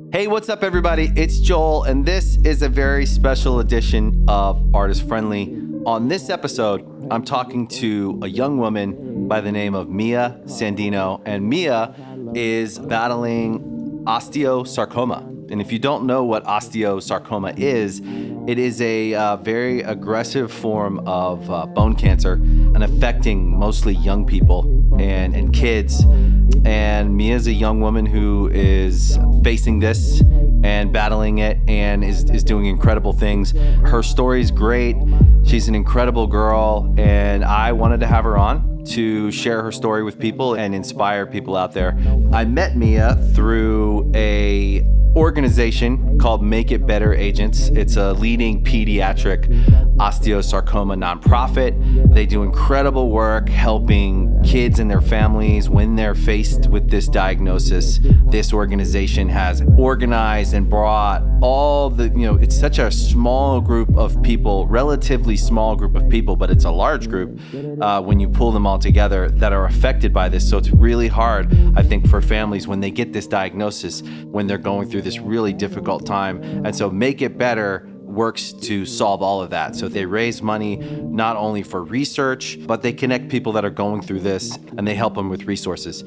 Hey, what's up, everybody? It's Joel, and this is a very special edition of Artist Friendly. On this episode, I'm talking to a young woman by the name of Mia Sandino, and Mia is battling osteosarcoma. And if you don't know what osteosarcoma is, it is a very aggressive form of bone cancer and affecting mostly young people and kids. And Mia is a young woman who is facing this and battling it and is doing incredible things. Her story is great. She's an incredible girl, and I wanted to have her on to share her story with people and inspire people out there. I met Mia through a organization called Make It Better Agents. It's a leading pediatric osteosarcoma nonprofit. They do incredible work helping kids and their families when they're faced with this diagnosis. This organization has organized and brought all the, it's such a small group of people, relatively small group of people, but it's a large group when you pull them all together that are affected by this. So it's really hard, I think, for families when they get this diagnosis, when they're going through this really difficult time. And so Make It Better works to solve all of that. So they raise money not only for research, but they connect people that are going through this and they help them with resources.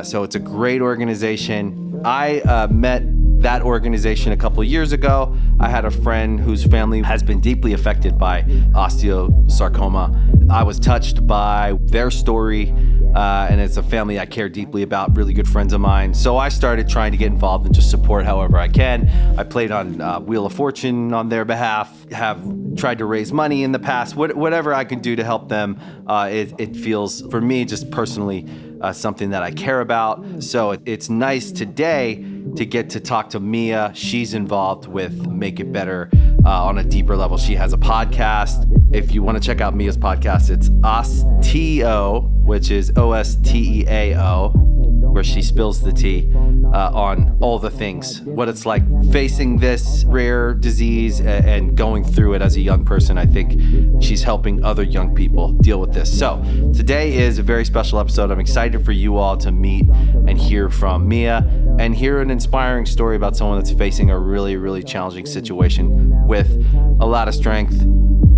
So it's a great organization. I met that organization a couple of years ago. I had a friend whose family has been deeply affected by osteosarcoma. I was touched by their story, and it's a family I care deeply about, really good friends of mine. So I started trying to get involved and just support however I can. I played on Wheel of Fortune on their behalf, have tried to raise money in the past, whatever I can do to help them. It feels, for me, just personally, something that I care about. So it's nice today to get to talk to Mia. She's involved with Make It Better on a deeper level. She has a podcast. If you want to check out Mia's podcast, it's Osteo, which is Osteao, where she spills the tea on all the things, what it's like facing this rare disease and going through it as a young person. I think she's helping other young people deal with this. So today is a very special episode. I'm excited for you all to meet and hear from Mia and hear an inspiring story about someone that's facing a really, really challenging situation with a lot of strength,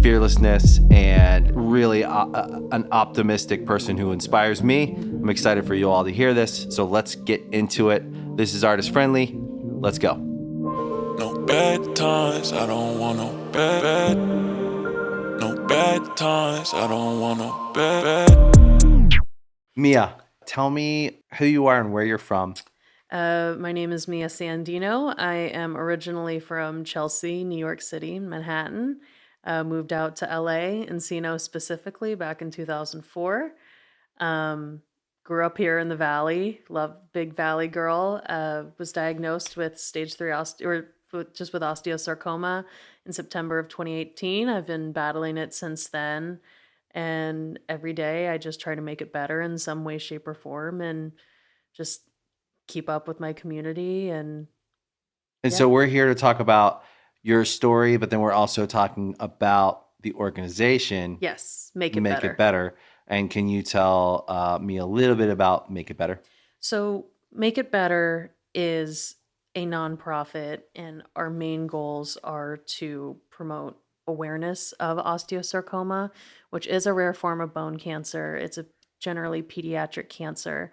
fearlessness, and really an optimistic person who inspires me. I'm excited for you all to hear this, so let's get into it. This is Artist Friendly. Let's go. No bad times, I don't want no bad. No bad times, I don't want no bad. Mia, tell me who you are and where you're from. My name is Mia Sandino. I am originally from Chelsea, New York City, Manhattan. Moved out to LA, Encino specifically, back in 2004. Grew up here in the Valley, big Valley girl. Was diagnosed with stage 3 just with osteosarcoma in September of 2018. I've been battling it since then. And every day I just try to make it better in some way, shape, or form and just keep up with my community. And so we're here to talk about your story, but then we're also talking about the organization. Yes, Make It Better. And can you tell me a little bit about Make It Better? So Make It Better is a nonprofit, and our main goals are to promote awareness of osteosarcoma, which is a rare form of bone cancer. It's a generally pediatric cancer.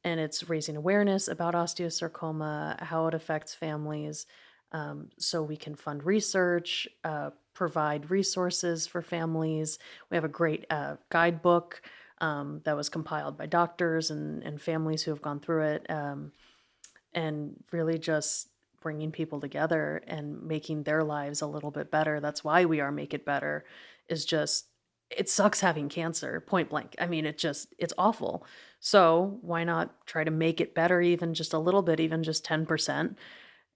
And it's raising awareness about osteosarcoma, how it affects families, so we can fund research, provide resources for families. We have a great guidebook that was compiled by doctors and families who have gone through it, and really just bringing people together and making their lives a little bit better. That's why we are Make It Better, is just, it sucks having cancer, point blank. I mean, it's awful. So why not try to make it better, even just a little bit, even just 10%,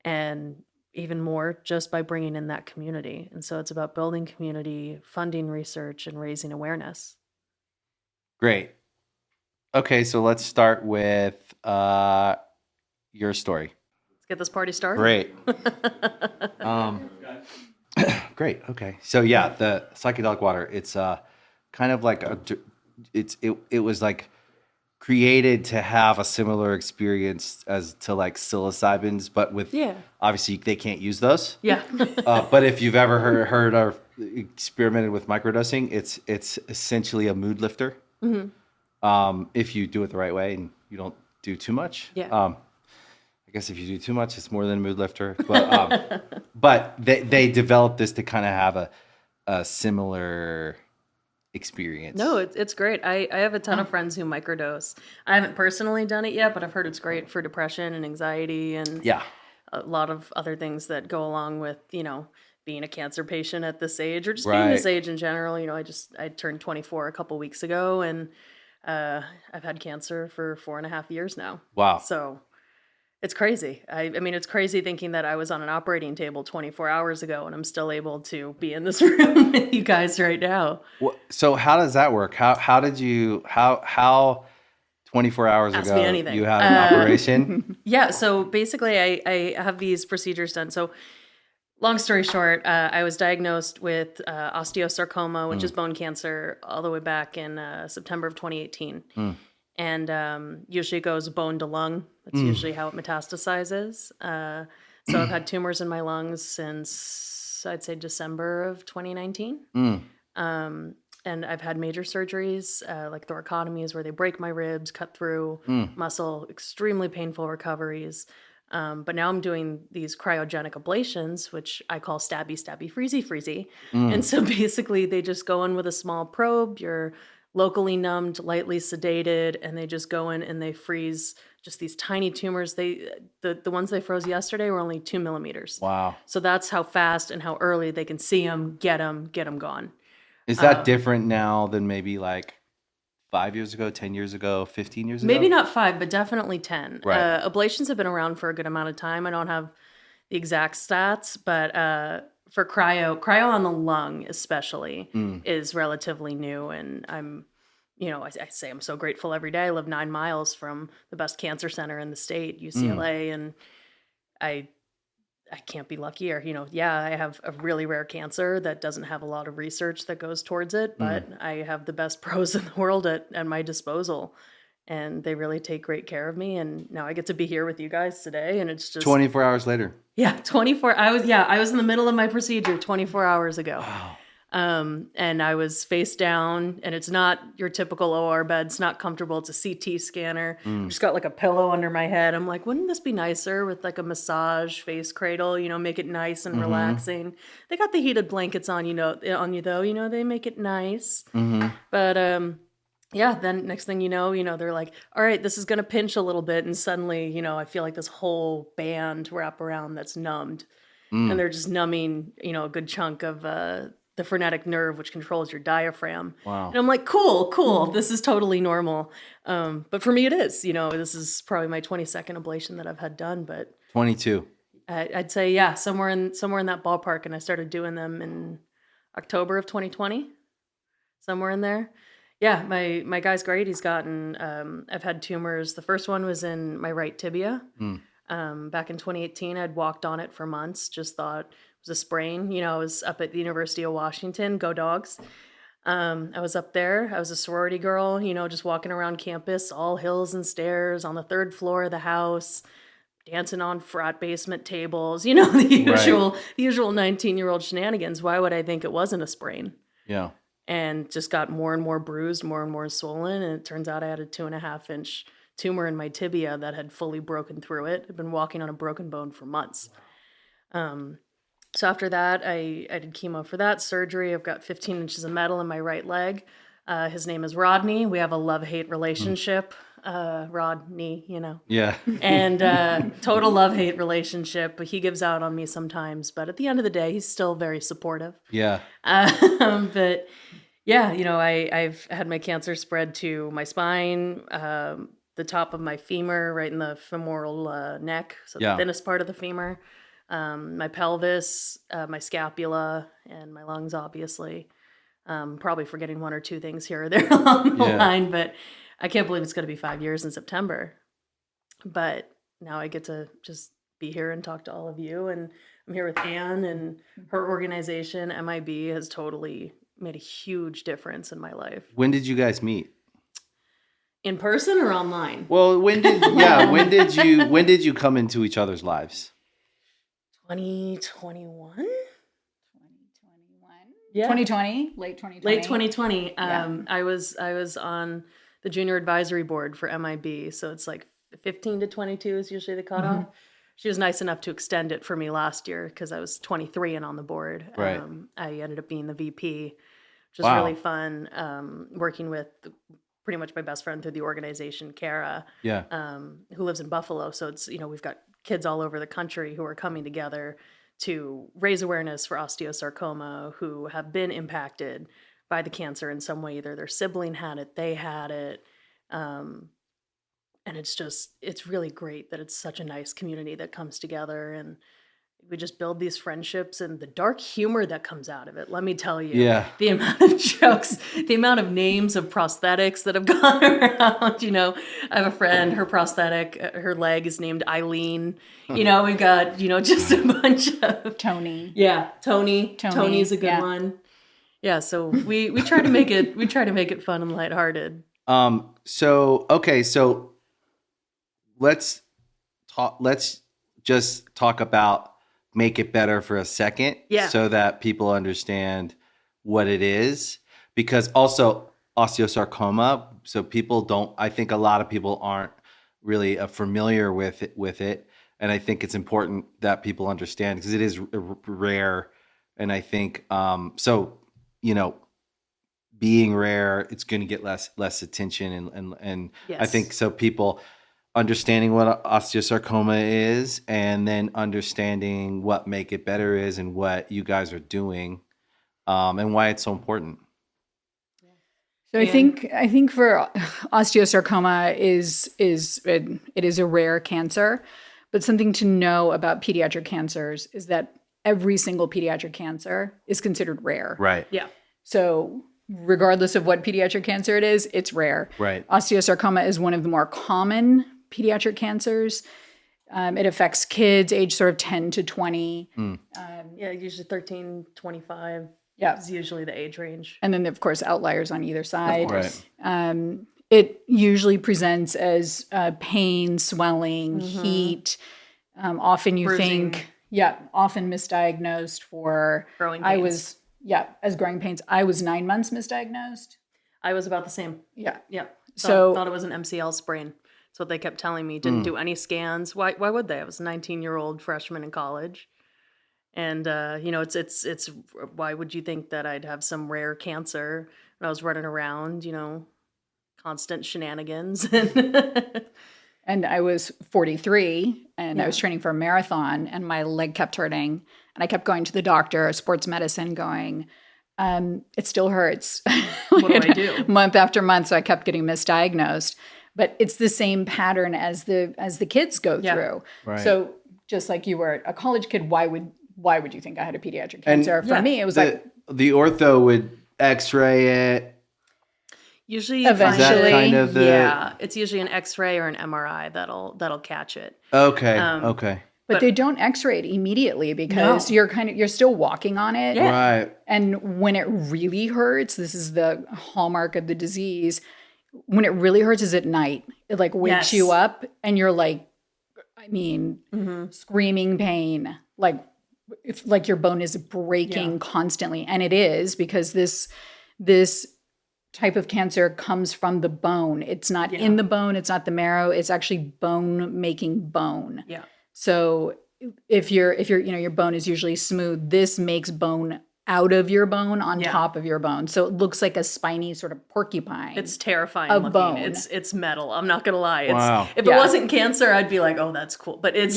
and even more just by bringing in that community. And so it's about building community, funding research, and raising awareness. Great. Okay, so let's start with your story. Let's get this party started. Great. Great. Okay. So yeah, the psychedelic water, it's kind of like it was like created to have a similar experience as to like psilocybins, but with obviously they can't use those. Yeah. But if you've ever heard or experimented with microdosing, it's essentially a mood lifter. If you do it the right way and you don't do too much. Yeah. I guess if you do too much, it's more than a mood lifter. But they developed this to kind of have a similar experience. No, it's great. I have a ton of friends who microdose. I haven't personally done it yet, but I've heard it's great for depression and anxiety and a lot of other things that go along with, being a cancer patient at this age or just being this age in general. I turned 24 a couple weeks ago and I've had cancer for 4.5 years now. Wow. So it's crazy. I mean, it's crazy thinking that I was on an operating table 24 hours ago and I'm still able to be in this room with you guys right now. So how does that work? How 24 hours Ask ago me anything. you had an operation? Yeah. So basically I have these procedures done. So long story short, I was diagnosed with osteosarcoma, which is bone cancer, all the way back in September of 2018. And usually it goes bone to lung. That's usually how it metastasizes. So I've had tumors in my lungs since, I'd say, December of 2019. And I've had major surgeries, like thoracotomies, where they break my ribs, cut through muscle, extremely painful recoveries. But now I'm doing these cryogenic ablations, which I call stabby, stabby, freezy. And so basically they just go in with a small probe. You're locally numbed, lightly sedated, and they just go in and they freeze just these tiny tumors. The ones they froze yesterday were only 2 millimeters. Wow. So that's how fast and how early they can see them, get them gone. Is that different now than maybe like 5 years ago, 10 years ago, 15 years ago? Maybe not 5, but definitely 10. Right. Ablations have been around for a good amount of time. I don't have the exact stats, but for cryo on the lung especially is relatively new. And I'm, I say I'm so grateful every day. I live 9 miles from the best cancer center in the state, UCLA, and I can't be luckier. I have a really rare cancer that doesn't have a lot of research that goes towards it, but I have the best pros in the world at my disposal. And they really take great care of me. And now I get to be here with you guys today. And it's just 24 hours later. Yeah, 24. I was in the middle of my procedure 24 hours ago. Wow. And I was face down, and it's not your typical OR bed. It's not comfortable. It's a CT scanner. I've just got like a pillow under my head. I'm like, wouldn't this be nicer with like a massage face cradle, make it nice and relaxing. They got the heated blankets on you though, they make it nice. But, then next thing you know, they're like, all right, this is going to pinch a little bit. And suddenly, I feel like this whole band wrap around that's numbed. And they're just numbing, a good chunk of, the frenetic nerve, which controls your diaphragm. Wow. And I'm like, cool. This is totally normal. But for me, it is. This is probably my 22nd ablation that I've had done. But 22. I'd say, somewhere in that ballpark. And I started doing them in October of 2020, somewhere in there. Yeah, my guy's great. He's gotten. I've had tumors. The first one was in my right tibia. Back in 2018, I'd walked on it for months. Just thought a sprain. I was up at the University of Washington, go Dogs. I was up there. I was a sorority girl, just walking around campus, all hills and stairs on the 3rd floor of the house, dancing on frat basement tables, the usual 19-year-old shenanigans. Why would I think it wasn't a sprain? Yeah. And just got more and more bruised, more and more swollen. And it turns out I had a 2.5-inch tumor in my tibia that had fully broken through it. I'd been walking on a broken bone for months. So after that, I did chemo for that surgery. I've got 15 inches of metal in my right leg. His name is Rodney. We have a love-hate relationship. Rodney, Yeah. And total love-hate relationship. He gives out on me sometimes, but at the end of the day, he's still very supportive. Yeah. But yeah, I've had my cancer spread to my spine, the top of my femur, right in the femoral neck, so the thinnest part of the femur. My pelvis, my scapula, and my lungs, obviously. Probably forgetting 1 or 2 things here or there along the line, but I can't believe it's going to be 5 years in September. But now I get to just be here and talk to all of you. And I'm here with Anne, and her organization, MIB, has totally made a huge difference in my life. When did you guys meet? In person or online? Well, when did you come into each other's lives? 2021? 2021. Yeah. 2020, late 2020. Late 2020. Yeah. I was on the junior advisory board for MIB, so it's like 15 to 22 is usually the cutoff. She was nice enough to extend it for me last year because I was 23 and on the board. Right. I ended up being the VP, which was Wow. really fun. Working with pretty much my best friend through the organization, Kara, Yeah. who lives in Buffalo. So it's, we've got kids all over the country who are coming together to raise awareness for osteosarcoma, who have been impacted by the cancer in some way. Either their sibling had it, they had it. And it's really great that it's such a nice community that comes together, and we just build these friendships, and the dark humor that comes out of it. Let me tell you, Yeah. the amount of jokes, the amount of names of prosthetics that have gone around. I have a friend, her prosthetic, her leg is named Eileen. We've got, just a bunch of Tony. Yeah, Tony. Tony's a good one. Yeah, so we try to make it fun and lighthearted. So let's just talk about Make It Better for a second, so that people understand what it is, because also osteosarcoma, so I think a lot of people aren't really familiar with it, and I think it's important that people understand because it is rare, and I think being rare, it's going to get less attention, and Yes. I think so people understanding what osteosarcoma is, and then understanding what Make It Better is and what you guys are doing, and why it's so important. So I think for osteosarcoma it is a rare cancer, but something to know about pediatric cancers is that every single pediatric cancer is considered rare. Right. Yeah. So regardless of what pediatric cancer it is, it's rare. Right. Osteosarcoma is one of the more common pediatric cancers. It affects kids age sort of 10 to 20. Usually 13, 25 Yeah. is usually the age range. And then, of course, outliers on either side. Of course. It usually presents as pain, swelling, heat. Often you Bruising. think, often misdiagnosed for Growing pains. As growing pains. I was 9 months misdiagnosed. I was about the same. Yeah. Yeah. So- thought it was an MCL sprain. That's what they kept telling me. Didn't do any scans. Why would they? I was a 19-year-old freshman in college. And it's why would you think that I'd have some rare cancer when I was running around, constant shenanigans. And I was 43 and I was training for a marathon and my leg kept hurting. And I kept going to the doctor, sports medicine, going, it still hurts. What do I do? Month after month. So I kept getting misdiagnosed. But it's the same pattern as the kids go through. Right. So just like you were a college kid, why would you think I had a pediatric cancer? For me, it was the ortho would X-ray it. Usually, Eventually. Is that kind of the it's usually an X-ray or an MRI that'll catch it. Okay. Um, But they don't X-ray it immediately because No. you're still walking on it. Yeah. Right. And when it really hurts, this is the hallmark of the disease. When it really hurts is at night. It like wakes Yes. you up and you're like, Mm-hmm. screaming pain, like your bone is breaking constantly. And it is because this type of cancer comes from the bone. It's not in the bone. It's not the marrow. It's actually bone making bone. Yeah. So if your bone is usually smooth, this makes bone out of your bone on top of your bone. So it looks like a spiny sort of porcupine. It's terrifying Of looking. bone. It's metal. I'm not gonna lie. Wow. If it wasn't cancer, I'd be like, oh, that's cool. But it's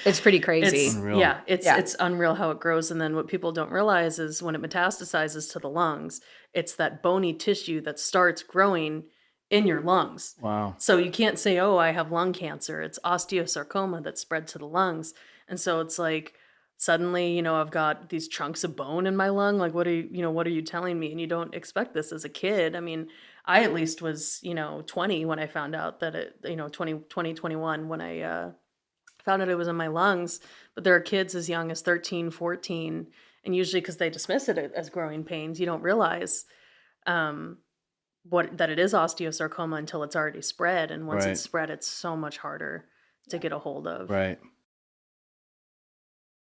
It's pretty crazy. It's, Unreal. it's unreal how it grows. And then what people don't realize is when it metastasizes to the lungs, it's that bony tissue that starts growing in your lungs. Wow. So you can't say, oh, I have lung cancer. It's osteosarcoma that spread to the lungs. And so it's like, suddenly, I've got these chunks of bone in my lung. Like, what are you telling me? And you don't expect this as a kid. I mean, I at least was, 20 when I found out that it, 2021 when I found out it was in my lungs. But there are kids as young as 13, 14. And usually because they dismiss it as growing pains, you don't realize that it is osteosarcoma until it's already spread, and once Right. it's spread, it's so much harder to get a hold of. Right.